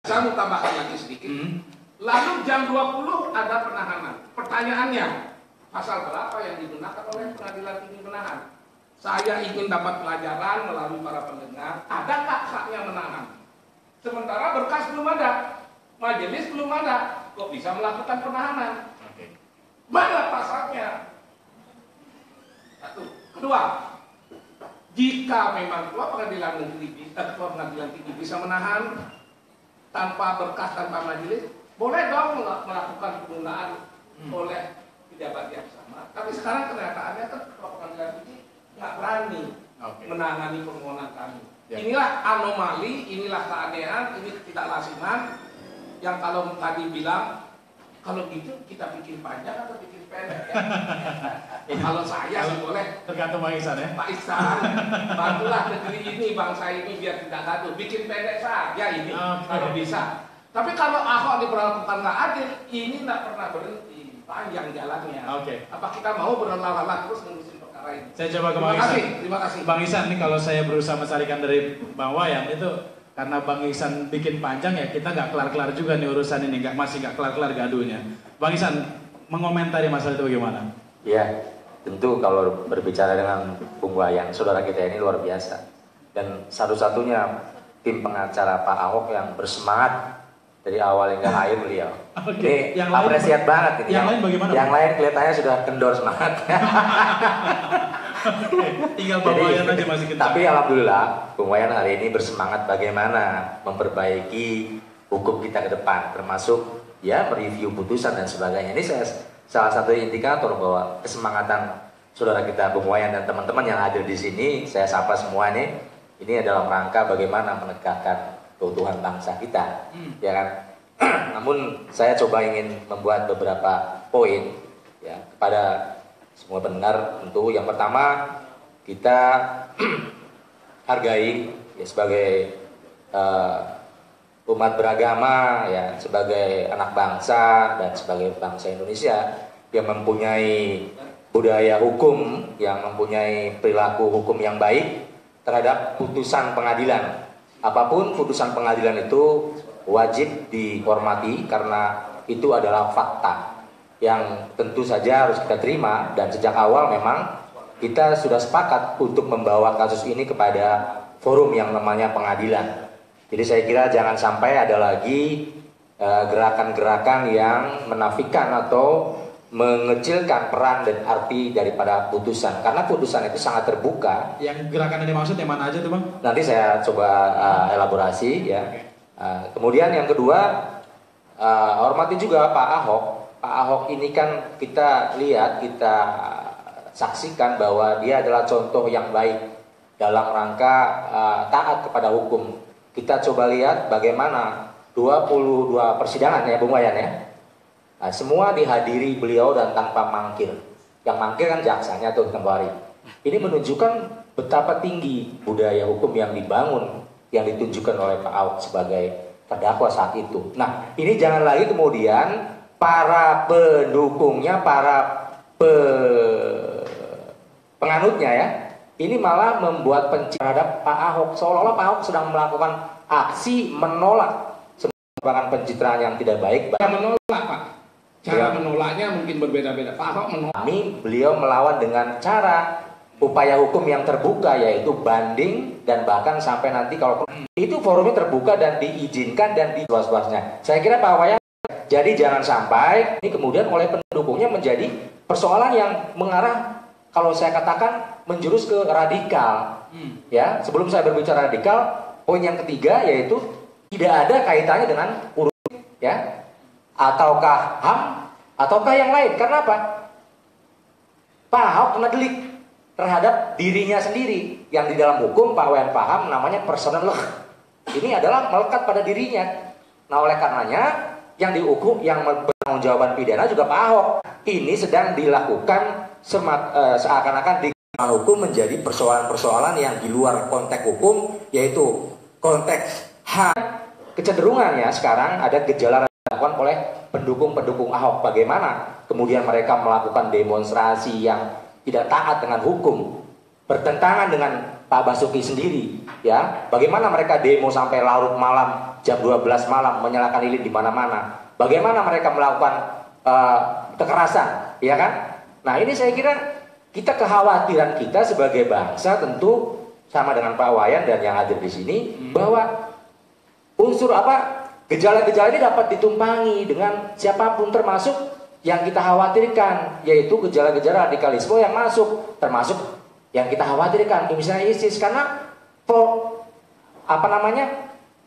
Saya mau tambahkan lagi sedikit. Lalu jam 20 ada penahanan. Pertanyaannya, pasal berapa yang digunakan oleh pengadilan tinggi menahan? Saya ingin dapat pelajaran melalui para pendengar, adakah haknya menahan? Sementara berkas belum ada, majelis belum ada, kok bisa melakukan penahanan? Mana pasalnya? Satu. Kedua, jika memang ketua pengadilan tinggi bisa menahan tanpa berkas, tanpa majelis, boleh dong melakukan penggunaan oleh pejabat yang sama. Tapi sekarang kenyataannya kan ketua pengadilan tinggi nggak berani menangani permohonan kami. Inilah anomali, inilah keanehan, ini ketidaklasiman yang kalau tadi bilang kalau gitu kita bikin panjang atau bikin pendek ya? Kalau saya sih boleh. Tergantung Pak Ihsan ya. Pak Ihsan, bantulah negeri ini, bangsa ini biar tidak gaduh. Bikin pendek saja ini kalau bisa. Tapi kalau Ahok diperlakukan nggak adil, ini nggak pernah berhenti, panjang jalannya. Apa kita mau berlama-lama terus ngurusin perkara ini? Saya coba ke Bang Ihsan. Terima kasih. Bang Ihsan, ini kalau saya berusaha mencarikan dari Bang Wayan itu karena Bang Ihsan bikin panjang ya kita nggak kelar-kelar juga nih urusan ini, masih nggak kelar-kelar gaduhnya. Bang Ihsan mengomentari masalah itu bagaimana? Ya, tentu kalau berbicara dengan Bung Wayan, saudara kita ini luar biasa. Dan satu-satunya tim pengacara Pak Ahok yang bersemangat dari awal hingga akhir beliau. Ini yang apresiat banget. Gitu. Yang lain bagaimana? Yang lain kelihatannya sudah kendor semangat. Tinggal Bang Wayan aja masih kencang. Tapi alhamdulillah Bung Wayan hari ini bersemangat bagaimana memperbaiki hukum kita ke depan, termasuk ya mereview putusan dan sebagainya. Ini saya salah satu indikator bahwa kesemangatan saudara kita Bung Wayan dan teman-teman yang hadir di sini, saya sapa semua ini adalah rangka bagaimana menegakkan keutuhan bangsa kita, ya kan? Namun saya coba ingin membuat beberapa poin ya kepada semua pendengar. Tentu yang pertama kita hargai ya sebagai umat beragama ya, sebagai anak bangsa dan sebagai bangsa Indonesia yang mempunyai budaya hukum, yang mempunyai perilaku hukum yang baik terhadap putusan pengadilan. Apapun putusan pengadilan itu wajib dihormati karena itu adalah fakta yang tentu saja harus kita terima, dan sejak awal memang kita sudah sepakat untuk membawa kasus ini kepada forum yang namanya pengadilan. Jadi saya kira jangan sampai ada lagi gerakan-gerakan yang menafikan atau mengecilkan peran dan arti daripada putusan, karena putusan itu sangat terbuka. Yang gerakan yang dimaksud yang mana aja tuh Bang? Nanti saya coba elaborasi ya. Kemudian yang kedua, hormati juga Pak Ahok. Pak Ahok ini kan kita lihat, kita saksikan bahwa dia adalah contoh yang baik dalam rangka taat kepada hukum. Kita coba lihat bagaimana 22 persidangan ya Bung Wayan ya. Nah, semua dihadiri beliau dan tanpa mangkir. Yang mangkir kan jaksanya tuh kembali. Ini menunjukkan betapa tinggi budaya hukum yang dibangun, yang ditunjukkan oleh Pak Ahok sebagai terdakwa saat itu. Nah, ini jangan lagi kemudian para pendukungnya, para penganutnya ya, ini malah membuat terhadap Pak Ahok, seolah-olah Pak Ahok sedang melakukan aksi menolak sebuah pencitraan yang tidak baik. Menolak Pak. Cara menolaknya mungkin berbeda-beda. Pak Ahok menolak. Beliau melawan dengan cara upaya hukum yang terbuka, yaitu banding, dan bahkan sampai nanti kalau itu forumnya terbuka dan diizinkan dan luas-luasnya. Saya kira Pak Wayan, jadi jangan sampai ini kemudian oleh pendukungnya menjadi persoalan yang mengarah, kalau saya katakan menjurus ke radikal. Ya, sebelum saya berbicara radikal, poin yang ketiga yaitu tidak ada kaitannya dengan urusan ya, ataukah HAM ataukah yang lain. Karena apa? Pak Ahok kena delik terhadap dirinya sendiri yang di dalam hukum Pak Wayan paham namanya personal law. Ini adalah melekat pada dirinya. Nah, oleh karenanya yang dihukum, yang bertanggungjawaban pidana juga Pak Ahok. Ini sedang dilakukan seakan-akan di hukum menjadi persoalan-persoalan yang di luar konteks hukum, yaitu konteks HAM. Kecenderungannya sekarang ada gejala dilakukan oleh pendukung-pendukung Ahok. Bagaimana kemudian mereka melakukan demonstrasi yang tidak taat dengan hukum, bertentangan dengan Pak Basuki sendiri, ya. Bagaimana mereka demo sampai larut malam jam 12 malam menyalakan lilin di mana-mana. Bagaimana mereka melakukan kekerasan, ya kan? Nah ini saya kira kita kekhawatiran kita sebagai bangsa tentu sama dengan Pak Wayan dan yang hadir di sini bahwa unsur gejala-gejala ini dapat ditumpangi dengan siapapun termasuk yang kita khawatirkan, yaitu gejala-gejala radikalisme yang masuk, termasuk yang kita khawatirkan misalnya ISIS, karena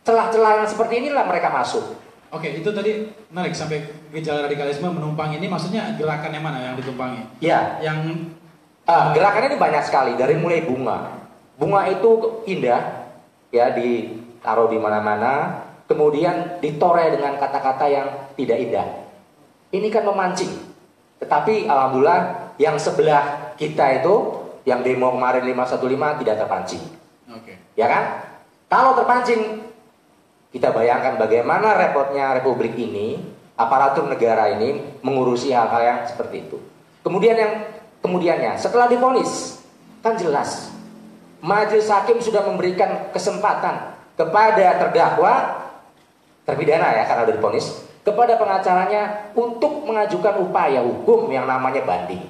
celah-celah yang seperti inilah mereka masuk. Oke, itu tadi menarik sampai gejala radikalisme menumpang ini, maksudnya gerakan yang mana yang ditumpangi? Ya, yang gerakannya ini banyak sekali, dari mulai bunga. Bunga itu indah, ya ditaruh di mana-mana, kemudian ditore dengan kata-kata yang tidak indah. Ini kan memancing. Tetapi alhamdulillah yang sebelah kita itu, yang demo kemarin 515 tidak terpancing. Oke. Ya kan? Kalau terpancing, kita bayangkan bagaimana repotnya republik ini, aparatur negara ini mengurusi hal-hal yang seperti itu. Kemudiannya, setelah divonis, kan jelas majelis hakim sudah memberikan kesempatan kepada terdakwa, terpidana ya karena sudah divonis, kepada pengacaranya untuk mengajukan upaya hukum yang namanya banding.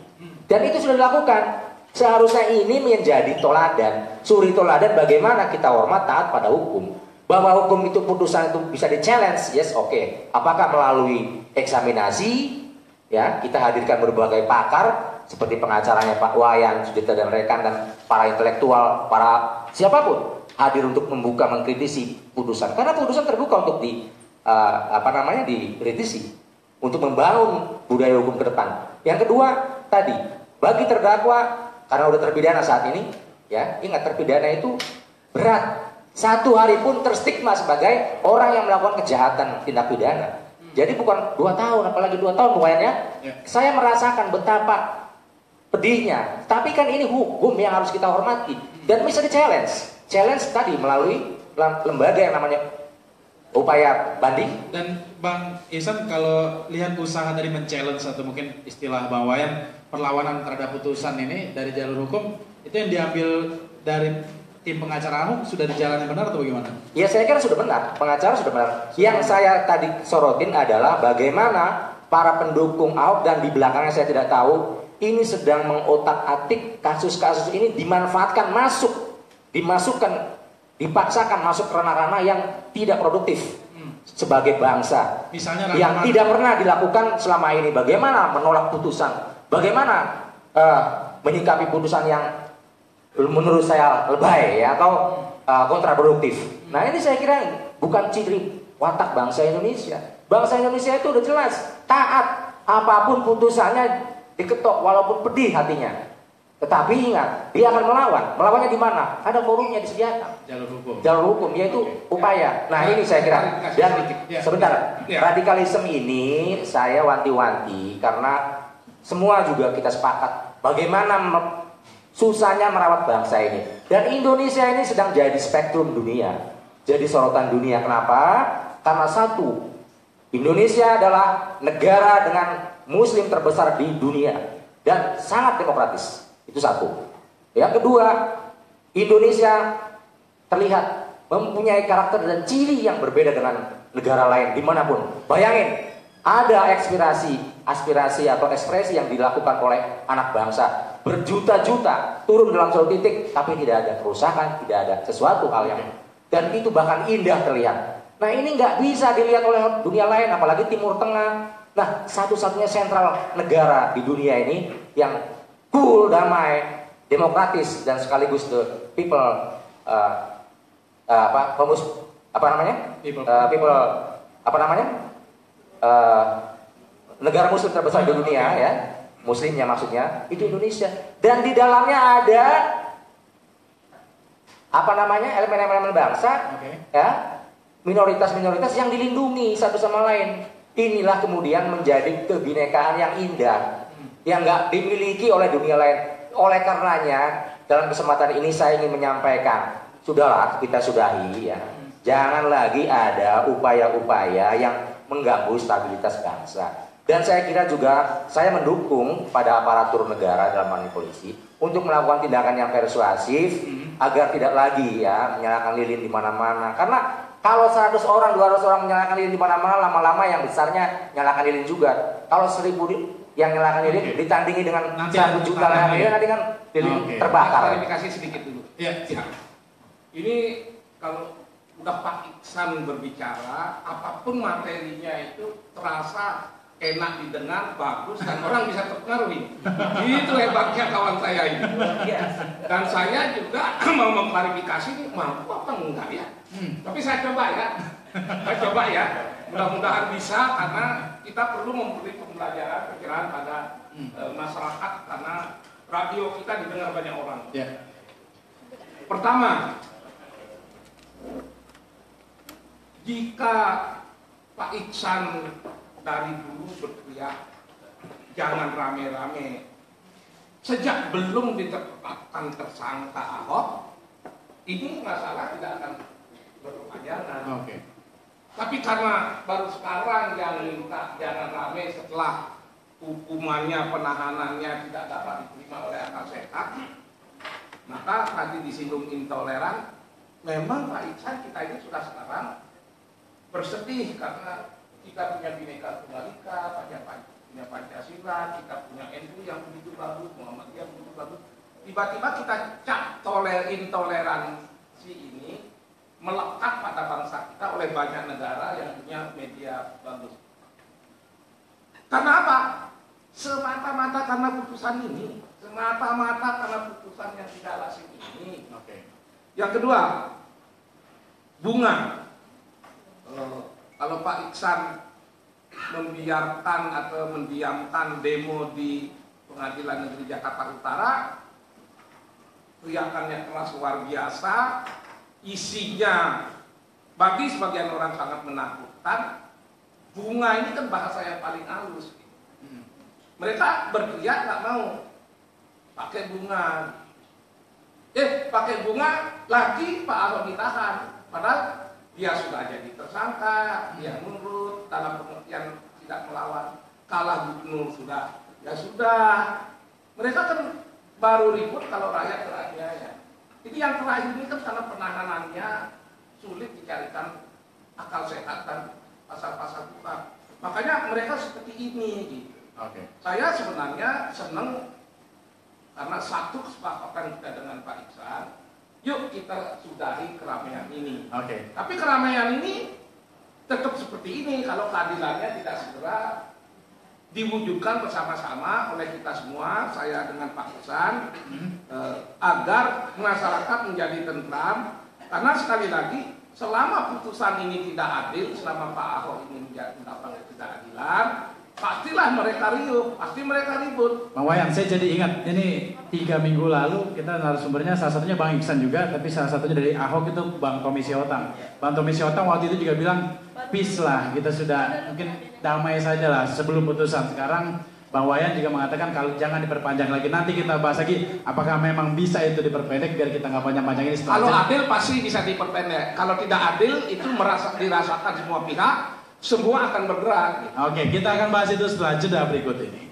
Dan itu sudah dilakukan. Seharusnya ini menjadi toladan, suri toladan bagaimana kita hormat taat pada hukum. Bahwa hukum itu putusan itu bisa di-challenge, yes, oke. Apakah melalui eksaminasi, ya kita hadirkan berbagai pakar seperti pengacaranya Pak Wayan, Sudita dan rekan dan para intelektual, para siapapun hadir untuk membuka mengkritisi putusan. Karena putusan terbuka untuk dikritisi, untuk membangun budaya hukum ke depan. Yang kedua tadi, bagi terdakwa karena udah terpidana saat ini, ya ingat terpidana itu berat. 1 hari pun terstigma sebagai orang yang melakukan kejahatan tindak pidana. Jadi bukan 2 tahun, apalagi 2 tahun pokoknya. Saya merasakan betapa pedihnya. Tapi kan ini hukum yang harus kita hormati dan bisa di-challenge. Challenge tadi melalui lembaga yang namanya upaya banding. Dan Bang Ihsan, kalau lihat usaha dari men-challenge atau mungkin istilah Bang Wayan perlawanan terhadap putusan ini dari jalur hukum, itu yang diambil dari tim pengacara Ahok sudah dijalani benar atau bagaimana? Ya saya kira sudah benar, pengacara sudah benar. Yang saya tadi sorotin adalah bagaimana para pendukung Ahok dan di belakangnya saya tidak tahu, ini sedang mengotak-atik kasus-kasus ini dimanfaatkan dipaksakan masuk ranah-ranah yang tidak produktif sebagai bangsa. Misalnya yang tidak pernah dilakukan selama ini. Bagaimana menolak putusan? Bagaimana menyikapi putusan yang menurut saya lebay ya, atau kontraproduktif. Nah ini saya kira bukan ciri watak bangsa Indonesia. Bangsa Indonesia itu udah jelas taat, apapun putusannya diketok walaupun pedih hatinya. Tetapi ingat, dia akan melawan. Melawannya di mana? Ada forumnya disediakan. Jalur hukum yaitu upaya. Nah ini saya kira. Dan sebentar, radikalisme ini saya wanti-wanti karena semua juga kita sepakat bagaimana susahnya merawat bangsa ini. Dan Indonesia ini sedang jadi spektrum dunia, jadi sorotan dunia. Kenapa? Karena satu, Indonesia adalah negara dengan muslim terbesar di dunia dan sangat demokratis. Itu satu. Yang kedua, Indonesia terlihat mempunyai karakter dan ciri yang berbeda dengan negara lain dimanapun. Bayangin, ada aspirasi atau ekspresi yang dilakukan oleh anak bangsa berjuta-juta turun dalam suatu titik, tapi tidak ada kerusakan, tidak ada sesuatu hal yang, dan itu bahkan indah terlihat. Nah ini nggak bisa dilihat oleh dunia lain, apalagi Timur Tengah. Nah satu-satunya sentral negara di dunia ini yang cool, damai, demokratis dan sekaligus the people negara muslim terbesar di dunia ya. Muslimnya maksudnya itu Indonesia, dan di dalamnya ada elemen-elemen bangsa, ya, minoritas-minoritas yang dilindungi satu sama lain. Inilah kemudian menjadi kebinekaan yang indah yang nggak dimiliki oleh dunia lain. Oleh karenanya dalam kesempatan ini saya ingin menyampaikan, sudahlah kita sudahi ya, jangan lagi ada upaya-upaya yang mengganggu stabilitas bangsa. Dan saya kira juga saya mendukung pada aparatur negara dalam hal ini polisi untuk melakukan tindakan yang persuasif agar tidak lagi ya menyalakan lilin di mana-mana. Karena Kalau 100 orang, 200 orang menyalakan lilin di mana-mana, lama-lama yang besarnya nyalakan lilin juga. Kalau 1000 yang nyalakan lilin ditandingi dengan 1 juta nyalakan lilin, nanti kan lilin terbakar. Klarifikasi sedikit dulu. Iya. Ya. Ini kalau udah Pak Iksan berbicara, apapun materinya itu terasa enak didengar, bagus, dan orang bisa terpengaruhi. Itu hebatnya kawan saya ini. Dan saya juga mau mengklarifikasi ini mampu apa enggak ya. Tapi saya coba ya. Mudah-mudahan bisa, karena kita perlu memberi pembelajaran pikiran pada masyarakat, karena radio kita didengar banyak orang. Ya. Pertama, jika Pak Iksan dari dulu berteriak jangan rame-rame sejak belum ditetapkan tersangka Ahok, ini masalah tidak akan berkepanjangan. Tapi karena baru sekarang yang minta jangan rame setelah hukumannya, penahanannya tidak dapat diterima oleh akal sehat, maka tadi disinggung intoleran. Memang Pak Iksan kita ini sudah sekarang bersedih karena kita punya Bhinneka Tunggal Ika, punya Pancasila, kita punya NU yang begitu bagus, Muhammadiyah begitu bagus. Tiba-tiba kita cap intoleransi ini melekat pada bangsa kita oleh banyak negara yang punya media bagus. Karena apa? Semata-mata karena putusan ini, semata-mata karena putusan yang tidak lazim ini. Yang kedua, bunga. Kalau Pak Iksan membiarkan atau mendiamkan demo di Pengadilan Negeri Jakarta Utara, teriakannya keras luar biasa, isinya bagi sebagian orang sangat menakutkan. Bunga ini kan bahasa yang paling halus. Mereka berteriak nggak mau pakai bunga. Pakai bunga lagi Pak Ahok ditahan. Padahal dia sudah jadi tersangka, dia nurut dalam pengertian tidak melawan. Kalah gubernur sudah, ya sudah. Mereka kan baru ribut kalau rakyat teraniaya. Ini yang terakhir ini kan karena penahanannya sulit dicarikan akal sehat dan pasal-pasal kuhap. Makanya mereka seperti ini. Gitu. Saya sebenarnya senang karena satu kesepakatan kita dengan Pak Iksan. Yuk kita sudahi keramaian ini. Tapi keramaian ini tetap seperti ini kalau keadilannya tidak segera diwujudkan bersama-sama oleh kita semua, saya dengan Pak Iksan, agar masyarakat menjadi tentram. Karena sekali lagi, selama putusan ini tidak adil, selama Pak Ahok ini mendapat ketidakadilan, pastilah mereka riuh, pasti mereka ribut. Bang Wayan, saya jadi ingat, ini 3 minggu lalu kita narasumbernya salah satunya Bang Iksan juga, tapi salah satunya dari Ahok itu Bang Tommy Sihotam. Bang Tommy Sihotam waktu itu juga bilang, peace lah, kita sudah mungkin damai saja lah sebelum putusan. Sekarang Bang Wayan juga mengatakan kalau jangan diperpanjang lagi. Nanti kita bahas lagi apakah memang bisa itu diperpendek biar kita nggak panjang-panjang ini. Kalau adil pasti bisa diperpendek. Kalau tidak adil itu dirasakan semua pihak, semua akan bergerak. Oke, kita akan bahas itu setelah jeda berikut ini.